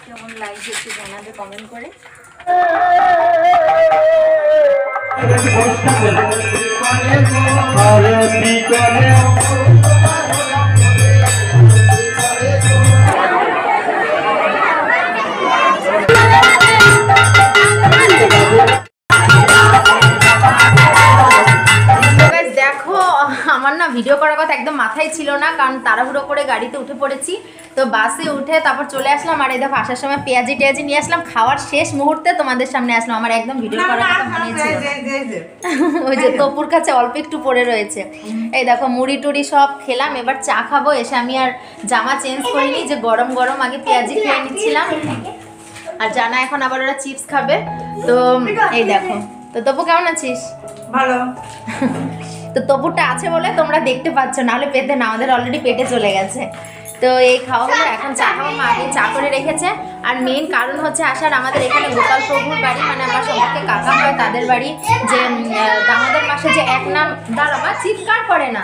কেমন লাগছে একটু জানাবে কমেন্ট করে। আমার না ভিডিও করার কথা একদম মাথায় ছিল না, কারণ তাড়াহুড়ো করে গাড়িতে উঠে পড়েছি। তো বাসে উঠে তারপর চলে আসলাম, আর এই দেখো আসার সময় পেঁয়াজি টেয়াজি নিয়ে আসলাম। খাওয়ার শেষ মুহূর্তে তোমাদের সামনে আসলাম, আমার একদম ভিডিও করার কথা মনে ছিল। ওই যে তপুর কাছে অল্প একটু পড়ে রয়েছে। এই দেখো মুড়ি টুড়ি সব খেলাম, এবার চা খাবো। এসে আমি আর জামা চেঞ্জ করিনি, যে গরম গরম আগে পেঁয়াজি খেয়ে নিচ্ছিলাম। আর জানা এখন আবার ওরা চিপস খাবে। তো এই দেখো। তো তপু কেমন আছিস? ভালো। তো তপুরটা আছে বলে তোমরা দেখতে পাচ্ছ, নাহলে পেতে না, আমাদের অলরেডি পেটে চলে গেছে। তো এই খাওয়া হলো, এখন চা খাওয়া, মা আগে চা করে রেখেছে। আর মেন কারণ হচ্ছে আসার, আমাদের এখানে গোপাল প্রভুর বাড়ি, মানে আমার সম্পর্কে কাকা হয় তাদের বাড়ি, যে দামোদর মাসে যে এক নাম দাঁড়াবা চিৎকার করে না,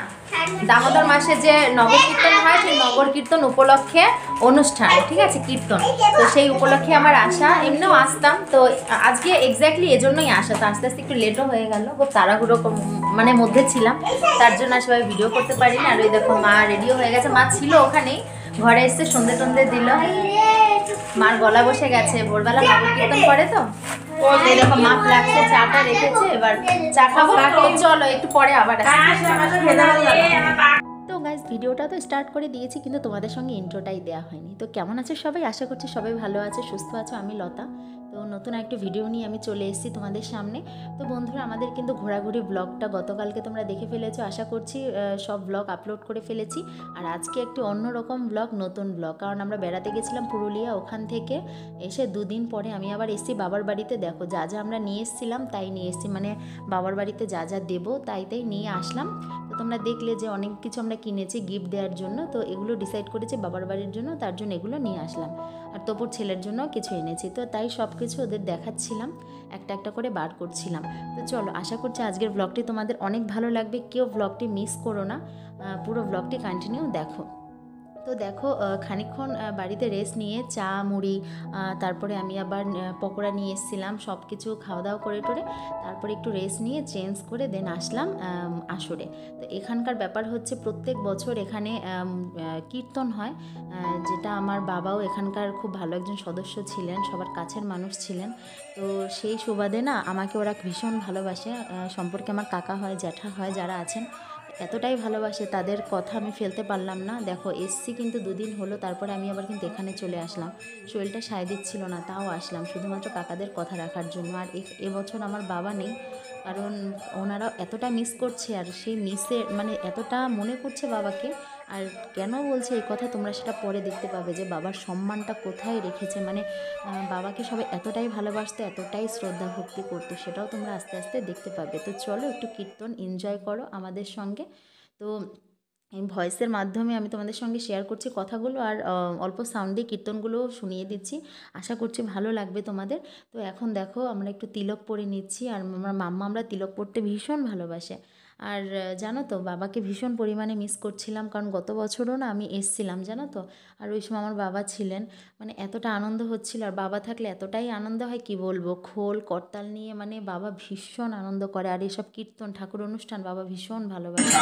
দামোদর মাসে যে নগর কীর্তন হয়, সেই নগর কীর্তন উপলক্ষে অনুষ্ঠান, ঠিক আছে, কীর্তন। তো সেই উপলক্ষে আমার আসা, এমনিও আসতাম, তো আজকে এক্স্যাক্টলি এজন্যই আসা। তো আস্তে আস্তে একটু লেটও হয়ে গেল, খুব তাড়াহুড়ো মানে মধ্যে ছিলাম, তার জন্য আসলে ভিডিও করতে পারিনি। আর ওই দেখো মা রেডিও হয়ে গেছে, মা ছিল ওখানেই, ঘরে এসে সন্ধে টন্ধে দিল, মার গলা বসে গেছে, ভোরবেলা নগর কীর্তন করে তো। এরকম মা ফ্লাক্সে চাটা রেখেছে, এবার চা খাবো। চলো একটু পরে আবার তো গাইস, ভিডিওটা তো স্টার্ট করে দিয়েছি, কিন্তু তোমাদের সঙ্গে ইন্ট্রোটাই দেওয়া হয়নি। তো কেমন আছে সবাই? আশা করছি সবাই ভালো আছে, সুস্থ আছো। আমি লতা। তো নতুন একটা ভিডিও নিয়ে আমি চলে এসেছি তোমাদের সামনে। তো বন্ধুরা, আমাদের কিন্তু ঘোরাঘুরি ব্লগটা গতকালকে তোমরা দেখে ফেলেছো, আশা করছি সব ব্লগ আপলোড করে ফেলেছি। আর আজকে একটি অন্যরকম ব্লগ, নতুন ব্লগ, কারণ আমরা বেড়াতে গেছিলাম পুরুলিয়া, ওখান থেকে এসে দুদিন পরে আমি আবার এসেছি বাবার বাড়িতে। দেখো যা যা আমরা নিয়ে এসেছিলাম তাই নিয়ে এসেছি, মানে বাবার বাড়িতে যা যা দেবো তাই নিয়ে আসলাম। তো তোমরা দেখলে যে অনেক কিছু আমরা কিনেছি গিফট দেওয়ার জন্য, তো এগুলো ডিসাইড করেছি বাবার বাড়ির জন্য, তার জন্য এগুলো নিয়ে আসলাম। আর তপুর ছেলের জন্য কিছু এনেছি, তো তাই সব কিছু ওদের দেখাচ্ছিলাম, একটা একটা করে বার করছিলাম। তো চলো, আশা করছি আজকের ব্লগটি তোমাদের অনেক ভালো লাগবে, কেউ ব্লগটি মিস করো না, পুরো ব্লগটি কন্টিনিউ দেখো। তো দেখো খানিকক্ষণ বাড়িতে রেস্ট নিয়ে চা মুড়ি, তারপরে আমি আবার পকোড়া নিয়ে এসেছিলাম, সব কিছু খাওয়া দাওয়া করে টোরে তারপরে একটু রেস্ট নিয়ে চেঞ্জ করে দেন আসলাম আসরে। তো এখানকার ব্যাপার হচ্ছে প্রত্যেক বছর এখানে কীর্তন হয়, যেটা আমার বাবাও এখানকার খুব ভালো একজন সদস্য ছিলেন, সবার কাছের মানুষ ছিলেন। তো সেই সুবাদে না আমাকে ওরা ভীষণ ভালোবাসে, সম্পর্কে আমার কাকা হয় জ্যাঠা হয় যারা আছেন, এতটাই ভালোবাসে, তাদের কথা আমি ফেলতে পারলাম না। দেখো এসছি কিন্তু দুদিন হলো, তারপরে আমি আবার কিন্তু এখানে চলে আসলাম, শরীরটা সায় দিচ্ছিল না, তাও আসলাম শুধুমাত্র কাকাদের কথা রাখার জন্য। আর এবছর আমার বাবা নেই, কারণ ওনারা এতটা মিস করছে, আর সেই মিসের মানে এতটা মনে করছে বাবাকে। আর কেন বলছে এই কথা তোমরা সেটা পরে দেখতে পাবে, যে বাবার সম্মানটা কোথায় রেখেছে, মানে বাবাকে সবাই এতটাই ভালোবাসতো, এতটাই শ্রদ্ধা ভক্তি করতো, সেটাও তোমরা আস্তে আস্তে দেখতে পাবে। তো চলো একটু কীর্তন এনজয় করো আমাদের সঙ্গে। তো এই ভয়েসের মাধ্যমে আমি তোমাদের সঙ্গে শেয়ার করছি কথাগুলো, আর অল্প সাউন্ডে কীর্তনগুলোও শুনিয়ে দিচ্ছি, আশা করছি ভালো লাগবে তোমাদের। তো এখন দেখো আমরা একটু তিলক পরে নিচ্ছি, আর আমার মাম্মা আমরা তিলক পরতে ভীষণ ভালোবাসে। আর জানো তো বাবাকে ভীষণ পরিমাণে মিস করছিলাম, কারণ গত বছরও না আমি এসছিলাম জানো তো, আর ওই সময় আমার বাবা ছিলেন, মানে এতটা আনন্দ হচ্ছিল, আর বাবা থাকলে এতটাই আনন্দ হয় কি বলবো, খোল করতাল নিয়ে মানে বাবা ভীষণ আনন্দ করে। আর এইসব কীর্তন ঠাকুর অনুষ্ঠান বাবা ভীষণ ভালোবাসে।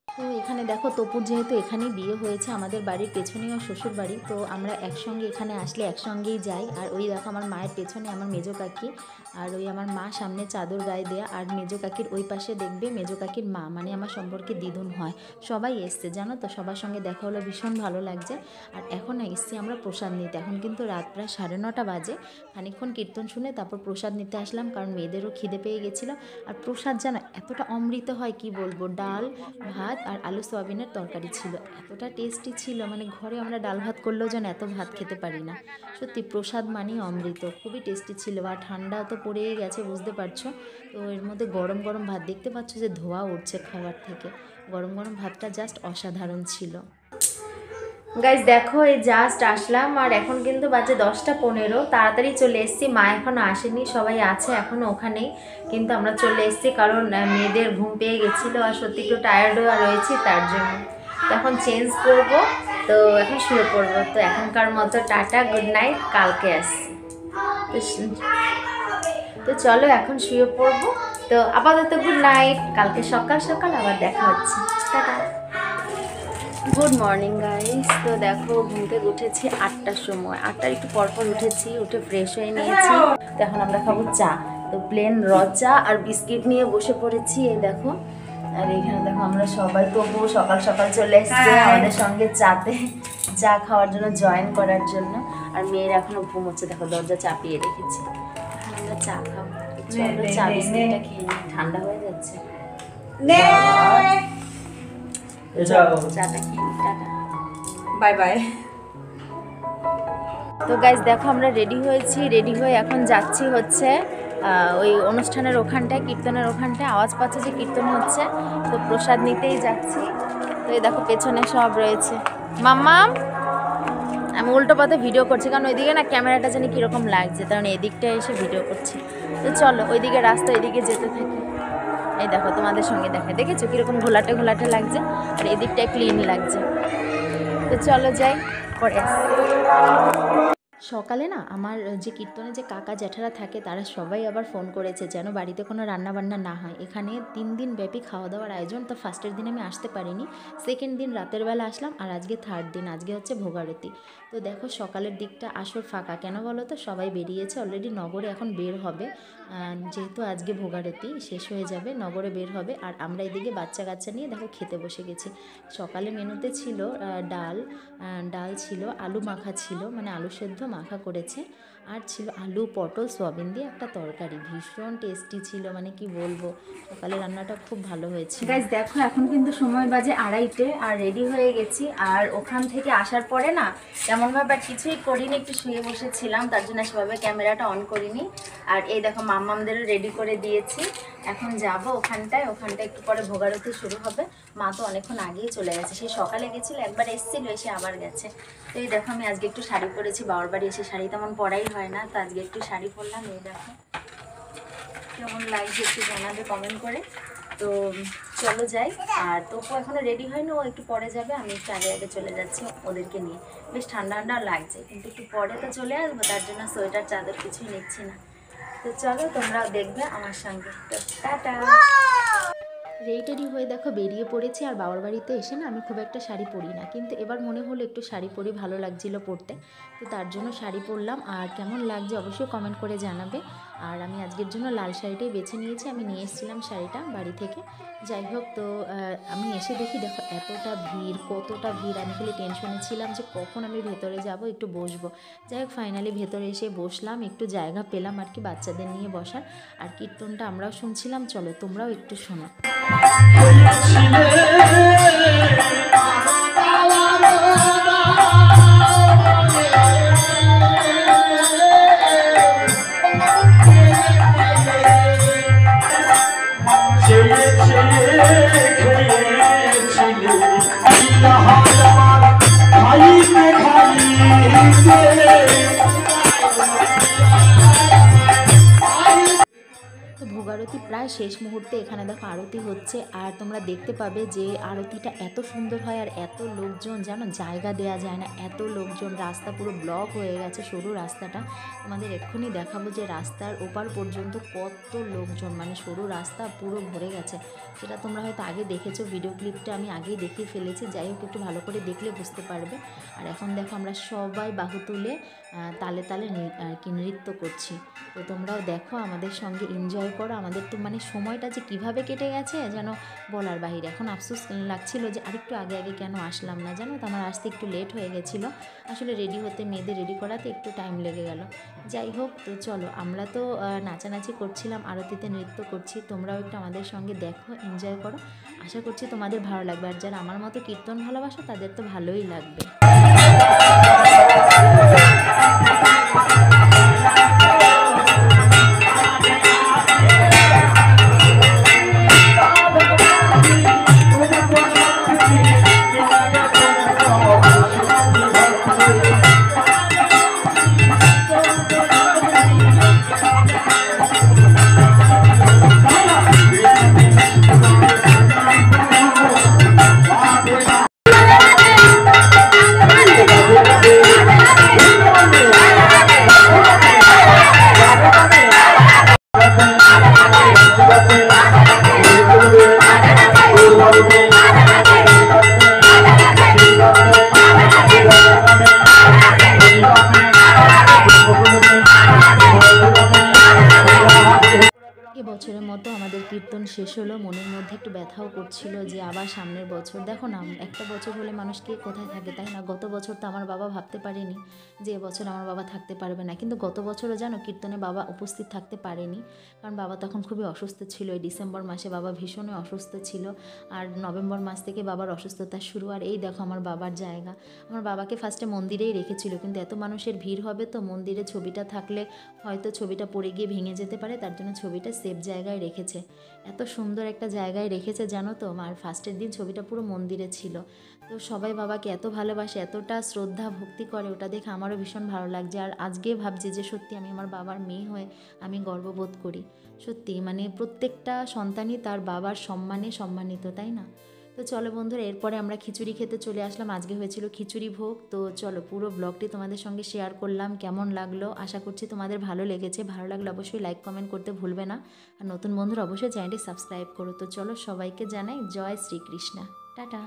তো এখানে দেখো তপুর যেহেতু এখানেই বিয়ে হয়েছে, আমাদের বাড়ির পেছনেই ওর শ্বশুর বাড়ি, তো আমরা একসঙ্গে এখানে আসলে একসঙ্গেই যাই। আর ওই দেখো আমার মায়ের পেছনে আমার মেজো কাকি, আর ওই আমার মা সামনে চাদর গায়ে দেয়া, আর মেজো কাকির ওই পাশে দেখবে মেজো কাকির মা, মানে আমার সম্পর্কে দিদুন হয়, সবাই এসছে জানো তো, সবার সঙ্গে দেখা হলো, ভীষণ ভালো লাগছে। আর এখন এসছি আমরা প্রসাদ নিতে, এখন কিন্তু রাত প্রায় 9:30 বাজে, খানিকক্ষণ কীর্তন শুনে তারপর প্রসাদ নিতে আসলাম, কারণ মেয়েদেরও খিদে পেয়ে গেছিলো। আর প্রসাদ জানো এতটা অমৃত হয় কি বলবো, ডাল ভাত আর আলু সোয়াবিনের পনিরের তরকারি ছিল, এতটা টেস্টি ছিল, মানে ঘরে আমরা ডাল ভাত করলেও যেন এত ভাত খেতে পারি না। সত্যি প্রসাদ মানেই অমৃত, খুবই টেস্টি ছিল। আর ঠান্ডা তো পড়েই গেছে বুঝতে পারছো। তো এর মধ্যে গরম গরম ভাত, দেখতে পাচ্ছ যে ধোয়া উঠছে খাবার থেকে, গরম গরম ভাতটা জাস্ট অসাধারণ ছিল। গাইজ দেখো এই জাস্ট আসলাম, আর এখন কিন্তু বাজে 10টা 15, তাড়াতাড়ি চলে এসেছি। মা এখনও আসেনি, সবাই আছে এখনও ওখানেই, কিন্তু আমরা চলে এসেছি কারণ মেয়েদের ঘুম পেয়ে গেছিলো আর সত্যি একটু টায়ার্ড হয়ে রয়েছি তার জন্য। তো এখন চেঞ্জ করব, তো এখন শুয়ে পড়বো। তো এখনকার মতো টাটা, গুড নাইট, কালকে আসছি। তো চলো এখন শুয়ে পড়বো। তো আপাতত গুড নাইট, কালকে সকাল সকাল আবার দেখা হচ্ছে, টাটা। Good morning guys. তো দেখো ঘুম থেকে উঠেছি 8টার সময়, 8টার একটু পরপর উঠেছি, উঠে ফ্রেশ হয়ে নিয়েছি। তো এখন আমরা খাবো চা। তো প্লেন র চা আর বিস্কিট নিয়ে বসে পড়েছি, এই দেখো। আর এখানে দেখো আমরা সবাই, তবুও সকাল সকাল চলে এসছে আমাদের সঙ্গে চাতে, চা খাওয়ার জন্য, জয়েন করার জন্য। আর মেয়ের এখনো ঘুম হচ্ছে, দেখো দরজা চাপিয়ে রেখেছি। আমরা চা খাবো, চলো চা বিস্কিটটা খেয়ে নিই, ঠান্ডা হয়ে যাচ্ছে। Bye bye. তো গাইজ দেখো আমরা রেডি হয়েছি, রেডি হয়ে এখন যাচ্ছি হচ্ছে ওই অনুষ্ঠানের ওখানটায়, কীর্তনের ওখানটায়। আওয়াজ পাচ্ছে যে কীর্তন হচ্ছে, তো প্রসাদ নিতেই যাচ্ছি। তো এই দেখো পেছনে সব রয়েছে। মাম্মাম, আমি উল্টো পথে ভিডিও করছি কারণ ওইদিকে না ক্যামেরাটা জানি কীরকম লাগছে, কারণ এদিকটা এসে ভিডিও করছি। তো চলো ওইদিকে রাস্তা, ওইদিকে যেতে থাকি। এই দেখো তোমাদের সঙ্গে দেখেছো কীরকম ঘোলাটে ঘোলাটে লাগছে, আর এদিকটায় ক্লিন লাগছে। তো চলো যাই, পরে আসছি। সকালে না আমার যে কীর্তনে যে কাকা জ্যাঠারা থাকে তারা সবাই আবার ফোন করেছে যেন বাড়িতে কোনো রান্না বান্না না হয়। এখানে 3 দিন ব্যাপী খাওয়া দাওয়ার আয়োজন। তো ফার্স্টের দিন আমি আসতে পারিনি, সেকেন্ড দিন রাতের বেলা আসলাম, আর আজকে থার্ড দিন, আজকে হচ্ছে ভোগারতি। তো দেখো সকালের দিকটা আসর ফাঁকা, কেন বলো তো, সবাই বেরিয়েছে অলরেডি, নগরে এখন বের হবে, যেহেতু আজকে ভোগারতি শেষ হয়ে যাবে, নগরে বের হবে। আর আমরা এদিকে বাচ্চা কাচ্চা নিয়ে দেখো খেতে বসে গেছি। সকালে মেনুতে ছিল ডাল ছিল, আলু মাখা ছিল, মানে আলু সেদ্ধ মাখা করেছে, আর ছিল আলু পটল সোয়াবিন দিয়ে একটা তরকারি, ভীষণ টেস্টি ছিল, মানে কি বলবো, সকালে রান্নাটা খুব ভালো হয়েছে। গাইস দেখো এখন কিন্তু সময় বাজে 2:30, আর রেডি হয়ে গেছি। আর ওখান থেকে আসার পরে না তেমনভাবে আর কিছুই করিনি, একটু শুয়ে বসেছিলাম, তার জন্য সেভাবে ক্যামেরাটা অন করিনি। আর এই দেখো মাম্মামদেরও রেডি করে দিয়েছি, এখন যাব ওখানটায় একটু পরে ভোগারতি শুরু হবে। মা তো অনেকক্ষণ আগেই চলে গেছে, সেই সকালে গেছিল, একবার এসেছিল, এসে আবার গেছে। তো এই দেখো আমি আজকে একটু শাড়ি পরেছি, বাবার বাড়ি এসে শাড়ি তেমন পরাই হয় না, তো আজকে একটু শাড়ি পরলাম। এই দেখো কেমন লাগছে একটু জানাবে কমেন্ট করে। তো চলো যাই। আর তবু এখনও রেডি হয়নি, ও একটু পরে যাবে, আমি একটু আগে আগে চলে যাচ্ছি ওদেরকে নিয়ে। বেশ ঠান্ডা ঠান্ডা লাগছে, কিন্তু একটু পরে তো চলে আসবো, তার জন্য সোয়েটার চাদর কিছুই নিচ্ছি না। তো চলো তোমরাও দেখবে আমার সঙ্গে। তো টাটা। রেডি হয়ে দেখো বেরিয়ে পড়েছি। আর বাবার বাড়িতে এসে না আমি খুব একটা শাড়ি পরি না, কিন্তু এবার মনে হলো একটু শাড়ি পরি, ভালো লাগছিল পরতে, তো তার জন্য শাড়ি পরলাম। আর কেমন লাগছে অবশ্যই কমেন্ট করে জানাবে। আর আমি আজকের জন্য লাল শাড়িটাই বেছে নিয়েছি, আমি নিয়ে এসেছিলাম শাড়িটা বাড়ি থেকে। যাই হোক, তো আমি এসে দেখি দেখো এতটা ভিড়, কতটা ভিড়, আমি খালি টেনশনে ছিলাম যে কখন আমি ভেতরে যাব, একটু বসবো। যাই হোক ফাইনালি ভেতরে এসে বসলাম, একটু জায়গা পেলাম আর কি বাচ্চাদের নিয়ে বসার। আর কীর্তনটা আমরাও শুনছিলাম, চলো তোমরাও একটু শোনো। ভোগারতি প্রায় শেষ মুহূর্তে, এখানে দেখো আরতি হচ্ছে। আর তোমরা দেখতে পাবে যে আরতিটা এত সুন্দর হয়, আর এত লোকজন, যেন জায়গা দেওয়া যায় না, এত লোকজন, রাস্তা পুরো ব্লক হয়ে গেছে, সরু রাস্তাটা। তোমাদের এক্ষুনি দেখাবো যে রাস্তার ওপার পর্যন্ত কত লোকজন, মানে সরু রাস্তা পুরো ভরে গেছে। সেটা তোমরা হয়তো আগে দেখেছো, ভিডিও ক্লিপটা আমি আগেই দেখিয়ে ফেলেছি, যাই হোক একটু ভালো করে দেখলে বুঝতে পারবে। আর এখন দেখো আমরা সবাই বাহু তুলে তালে তালে আর কি নৃত্য করছি। তো তোমরাও দেখো, আমাদের সঙ্গে এনজয় করো, আমাদের আমাদের তো মানে সময়টা যে কিভাবে কেটে গেছে যেন বলার বাহিরে। এখন আফসোস লাগছিল যে আরেকটু আগে আগে কেন আসলাম না, জানো তো আমার আসতে একটু লেট হয়ে গেছিলো। আসলে রেডি হতে, মেয়েদের রেডি করাতে একটু টাইম লেগে গেল। যাই হোক, তো চলো, আমরা তো নাচানাচি করছিলাম, আরতিতে নৃত্য করছি, তোমরাও একটু আমাদের সঙ্গে দেখো, এনজয় করো। আশা করছি তোমাদের ভালো লাগবে, আর যারা আমার মতো কীর্তন ভালোবাসো তাদের তো ভালোই লাগবে। বছরের মতো আমাদের কীর্তন শেষ হলো। মনের মধ্যে একটু ব্যথাও করছিল যে আবার সামনের বছর। দেখো না, একটা বছর হলে মানুষ কে কোথায় থাকে, তাই না? গত বছর তো আমার বাবা ভাবতে পারেনি যে এবছর আমার বাবা থাকতে পারবে না, কিন্তু গত বছরও জানো কীর্তনে বাবা উপস্থিত থাকতে পারেনি, কারণ বাবা তখন খুবই অসুস্থ ছিল। এই ডিসেম্বর মাসে বাবা ভীষণই অসুস্থ ছিল, আর নভেম্বর মাস থেকে বাবার অসুস্থতা শুরু। আর এই দেখো আমার বাবার জায়গা। আমার বাবাকে ফার্স্টে মন্দিরেই রেখেছিল, কিন্তু এত মানুষের ভিড় হবে তো মন্দিরে ছবিটা থাকলে হয়তো ছবিটা পড়ে গিয়ে ভেঙে যেতে পারে, তার জন্য ছবিটা সেফ জায়গায় রেখেছে। এত সুন্দর একটা জায়গায় রেখেছে জানো তো। আর ফার্স্টের দিন ছবিটা পুরো মন্দিরে ছিল। তো সবাই বাবাকে এত ভালোবাসে, এতটা শ্রদ্ধা ভক্তি করে, ওটা দেখে আমারও ভীষণ ভালো লাগছে। আর আজকে ভাবছি যে সত্যি আমি আমার বাবার মেয়ে হয়ে আমি গর্ববোধ করি। সত্যি মানে প্রত্যেকটা সন্তানই তার বাবার সম্মানে সম্মানিত, তাই না? তো চলো বন্ধুরা, এরপরে আমরা খিচুড়ি খেতে চলে আসলাম। আজকে হয়েছিল খিচুড়ি ভোগ। তো চলো, পুরো ব্লগটি তোমাদের সঙ্গে শেয়ার করলাম। কেমন লাগলো আশা করছি তোমাদের ভালো লেগেছে। ভালো লাগলে অবশ্যই লাইক কমেন্ট করতে ভুলবে না, আর নতুন বন্ধুরা অবশ্যই চ্যানেলটি সাবস্ক্রাইব করো। তো চলো, সবাইকে জানাই জয় শ্রীকৃষ্ণ, টাটা।